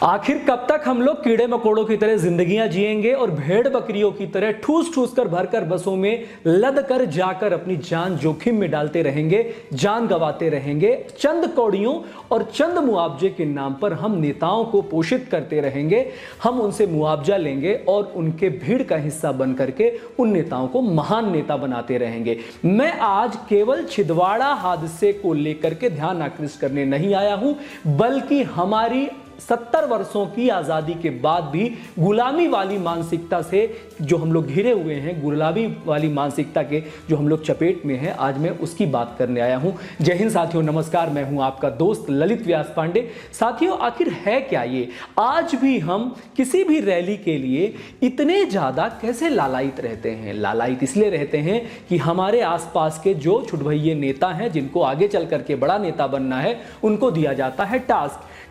आखिर कब तक हम लोग कीड़े मकोड़ों की तरह जिंदगियां जिएंगे और भेड़ बकरियों की तरह ठूस ठूस कर भरकर बसों में लद कर जाकर अपनी जान जोखिम में डालते रहेंगे, जान गंवाते रहेंगे। चंद कौड़ियों और चंद मुआवजे के नाम पर हम नेताओं को पोषित करते रहेंगे। हम उनसे मुआवजा लेंगे और उनके भीड़ का हिस्सा बन करके उन नेताओं को महान नेता बनाते रहेंगे। मैं आज केवल छिंदवाड़ा हादसे को लेकर के ध्यान आकृष्ट करने नहीं आया हूं, बल्कि हमारी 70 वर्षों की आजादी के बाद भी गुलामी वाली मानसिकता से जो हम लोग घिरे हुए हैं, गुलामी वाली मानसिकता के जो हम लोग चपेट में हैं, आज मैं उसकी बात करने आया हूं। जय हिंद साथियों, नमस्कार। मैं हूं आपका दोस्त ललित व्यास पांडे। साथियों, आखिर है क्या ये? आज भी हम किसी भी रैली के लिए इतने ज्यादा कैसे लालायित रहते हैं? लालायित इसलिए रहते हैं कि हमारे आसपास के जो छुटभइये नेता हैं, जिनको आगे चल करके बड़ा नेता बनना है, उनको दिया जाता है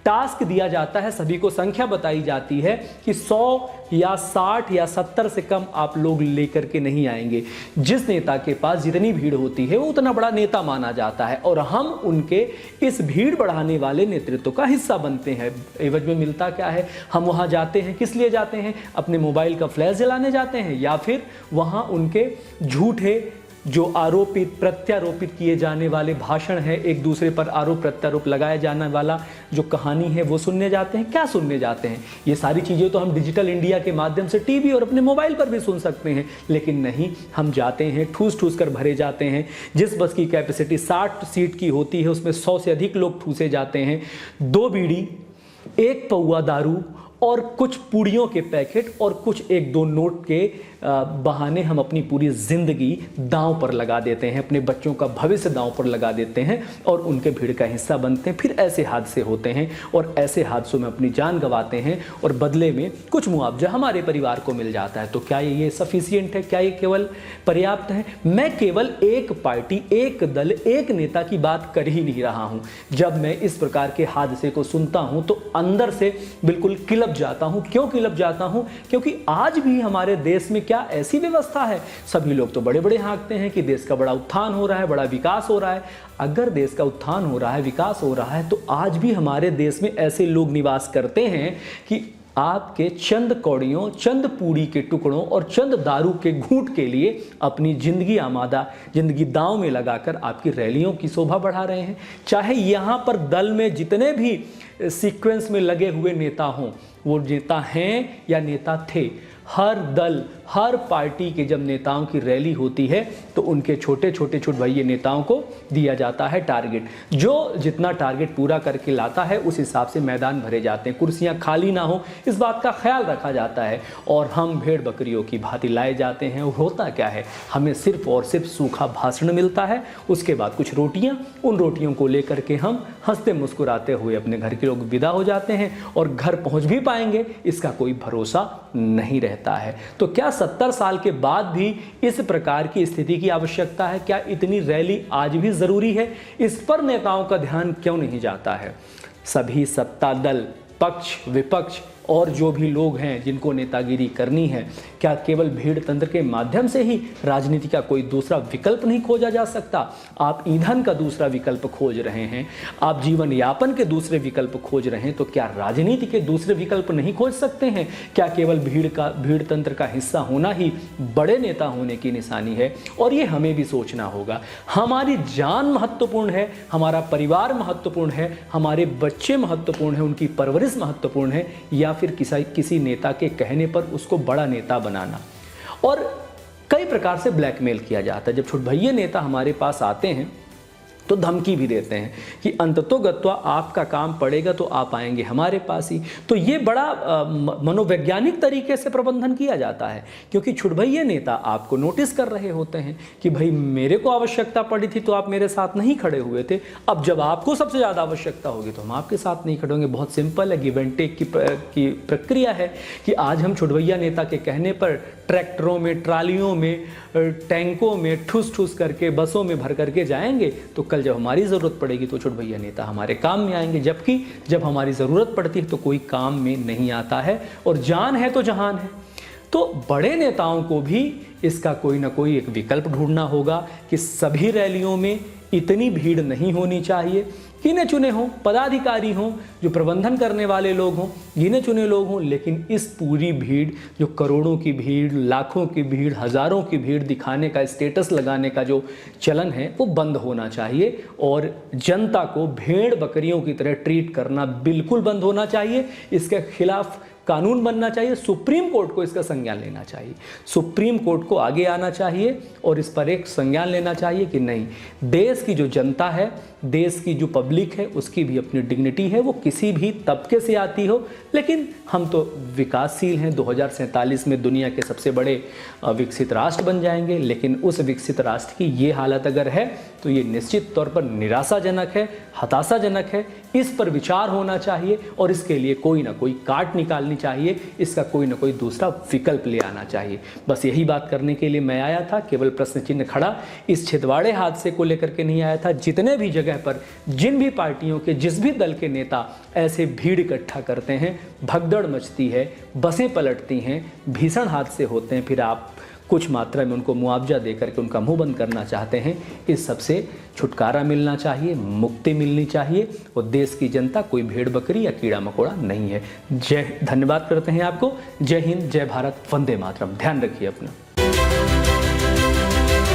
टास्क दिया जाता है। सभी को संख्या बताई जाती है कि 100 या 60 या 70 से कम आप लोग लेकर के नहीं आएंगे। जिस नेता के पास जितनी भीड़ होती है वो उतना बड़ा नेता माना जाता है और हम उनके इस भीड़ बढ़ाने वाले नेतृत्व का हिस्सा बनते हैं। एवज में मिलता क्या है? हम वहां जाते हैं, किस लिए जाते हैं? अपने मोबाइल का फ्लैश जलाने जाते हैं, या फिर वहां उनके झूठे जो आरोपित प्रत्यारोपित किए जाने वाले भाषण है, एक दूसरे पर आरोप प्रत्यारोप लगाया जाने वाला जो कहानी है वो सुनने जाते हैं। क्या सुनने जाते हैं? ये सारी चीज़ें तो हम डिजिटल इंडिया के माध्यम से टीवी और अपने मोबाइल पर भी सुन सकते हैं, लेकिन नहीं, हम जाते हैं ठूस ठूस कर भरे जाते हैं। जिस बस की कैपेसिटी 60 सीट की होती है उसमें 100 से अधिक लोग ठूसे जाते हैं। 2 बीड़ी, 1 पौवा दारू और कुछ पूड़ियों के पैकेट और कुछ 1-2 नोट के बहाने हम अपनी पूरी जिंदगी दांव पर लगा देते हैं, अपने बच्चों का भविष्य दांव पर लगा देते हैं और उनके भीड़ का हिस्सा बनते हैं। फिर ऐसे हादसे होते हैं और ऐसे हादसों में अपनी जान गंवाते हैं और बदले में कुछ मुआवजा हमारे परिवार को मिल जाता है। तो क्या ये सफिशिएंट है? क्या ये केवल पर्याप्त है? मैं केवल एक पार्टी, एक दल, एक नेता की बात कर ही नहीं रहा हूं। जब मैं इस प्रकार के हादसे को सुनता हूं तो अंदर से बिल्कुल किलप जाता हूं। क्यों किलप जाता हूं? क्योंकि आज भी हमारे देश में क्या ऐसी व्यवस्था है? सभी लोग तो बड़े बड़े हाँकते हैं कि देश का बड़ा उत्थान हो रहा है, बड़ा विकास हो रहा है। अगर देश का उत्थान हो रहा है, विकास हो रहा है, तो आज भी हमारे देश में ऐसे लोग निवास करते हैं कि आपके चंद कौड़ियों, चंद पूड़ी के टुकड़ों और चंद दारू के घूंट के लिए अपनी जिंदगी दांव में लगाकर आपकी रैलियों की शोभा बढ़ा रहे हैं। चाहे यहाँ पर दल में जितने भी सीक्वेंस में लगे हुए नेता हों, वो नेता हैं या नेता थे, हर दल, हर पार्टी के जब नेताओं की रैली होती है तो उनके छोटे छोटे छुटभइये नेताओं को दिया जाता है टारगेट। जो जितना टारगेट पूरा करके लाता है उस हिसाब से मैदान भरे जाते हैं, कुर्सियां खाली ना हो इस बात का ख्याल रखा जाता है और हम भेड़ बकरियों की भांति लाए जाते हैं। होता क्या है? हमें सिर्फ और सिर्फ सूखा भाषण मिलता है, उसके बाद कुछ रोटियां, उन रोटियों को लेकर के हम हंसते मुस्कुराते हुए अपने घर के लोग विदा हो जाते हैं और घर पहुंच भी पाएंगे इसका कोई भरोसा नहीं रहता है। तो क्या 70 साल के बाद भी इस प्रकार की स्थिति की आवश्यकता है? क्या इतनी रैली आज भी जरूरी है? इस पर नेताओं का ध्यान क्यों नहीं जाता है? सभी सत्ता दल, पक्ष विपक्ष और जो भी लोग हैं जिनको नेतागिरी करनी है, क्या केवल भीड़ तंत्र के माध्यम से ही राजनीति का कोई दूसरा विकल्प नहीं खोजा जा सकता? आप ईंधन का दूसरा विकल्प खोज रहे हैं, आप जीवन यापन के दूसरे विकल्प खोज रहे हैं, तो क्या राजनीति के दूसरे विकल्प नहीं खोज सकते हैं? क्या केवल भीड़ तंत्र का हिस्सा होना ही बड़े नेता होने की निशानी है? और ये हमें भी सोचना होगा। हमारी जान महत्वपूर्ण है, हमारा परिवार महत्वपूर्ण है, हमारे बच्चे महत्वपूर्ण हैं, उनकी परवरिश महत्वपूर्ण है, या फिर किसी नेता के कहने पर उसको बड़ा नेता बनाना? और कई प्रकार से ब्लैकमेल किया जाता है। जब छुटभइये नेता हमारे पास आते हैं तो धमकी भी देते हैं कि अंततोगत्वा आपका काम पड़ेगा तो आप आएंगे हमारे पास ही। तो ये बड़ा मनोवैज्ञानिक तरीके से प्रबंधन किया जाता है, क्योंकि छुटभइये नेता आपको नोटिस कर रहे होते हैं कि भाई मेरे को आवश्यकता पड़ी थी तो आप मेरे साथ नहीं खड़े हुए थे, अब जब आपको सबसे ज़्यादा आवश्यकता होगी तो हम आपके साथ नहीं खड़े होंगे। बहुत सिंपल है, गिव एंड टेक की प्रक्रिया है कि आज हम छुटभइया नेता के कहने पर ट्रैक्टरों में, ट्रालियों में, टैंकों में ठूस ठूस करके बसों में भर करके जाएंगे, तो कल जब हमारी ज़रूरत पड़ेगी तो छुटभइया नेता हमारे काम में आएंगे। जबकि जब हमारी ज़रूरत पड़ती है तो कोई काम में नहीं आता है, और जान है तो जहान है। तो बड़े नेताओं को भी इसका कोई ना कोई एक विकल्प ढूंढना होगा कि सभी रैलियों में इतनी भीड़ नहीं होनी चाहिए। गिने चुने हों पदाधिकारी हों, जो प्रबंधन करने वाले लोग हों, गिने चुने लोग हों, लेकिन इस पूरी भीड़, जो करोड़ों की भीड़, लाखों की भीड़, हजारों की भीड़ दिखाने का, स्टेटस लगाने का जो चलन है वो बंद होना चाहिए और जनता को भेड़ बकरियों की तरह ट्रीट करना बिल्कुल बंद होना चाहिए। इसके खिलाफ कानून बनना चाहिए। सुप्रीम कोर्ट को इसका संज्ञान लेना चाहिए। सुप्रीम कोर्ट को आगे आना चाहिए और इस पर एक संज्ञान लेना चाहिए कि नहीं, देश की जो जनता है, देश की जो पब्लिक है, उसकी भी अपनी डिग्निटी है, वो किसी भी तबके से आती हो, लेकिन हम तो विकासशील हैं। 2047 में दुनिया के सबसे बड़े विकसित राष्ट्र बन जाएंगे, लेकिन उस विकसित राष्ट्र की ये हालत अगर है तो ये निश्चित तौर पर निराशाजनक है, हताशाजनक है। इस पर विचार होना चाहिए और इसके लिए कोई ना कोई काट निकालनी चाहिए, इसका कोई ना कोई दूसरा विकल्प ले आना चाहिए। बस यही बात करने के लिए मैं आया था। केवल प्रश्न चिन्ह खड़ा इस छिंदवाड़े हादसे को लेकर के नहीं आया था। जितने भी जगह पर जिन भी पार्टियों के, जिस भी दल के नेता ऐसे भीड़ इकट्ठा करते हैं, भगदड़ मचती है, बसें पलटती हैं, भीषण हादसे होते हैं, फिर आप कुछ मात्रा में उनको मुआवजा देकर के उनका मुंह बंद करना चाहते हैं। इस सबसे छुटकारा मिलना चाहिए, मुक्ति मिलनी चाहिए और देश की जनता कोई भेड़ बकरी या कीड़ा मकोड़ा नहीं है। धन्यवाद करते हैं आपको। जय हिंद, जय भारत, वंदे मातरम। ध्यान रखिए अपना।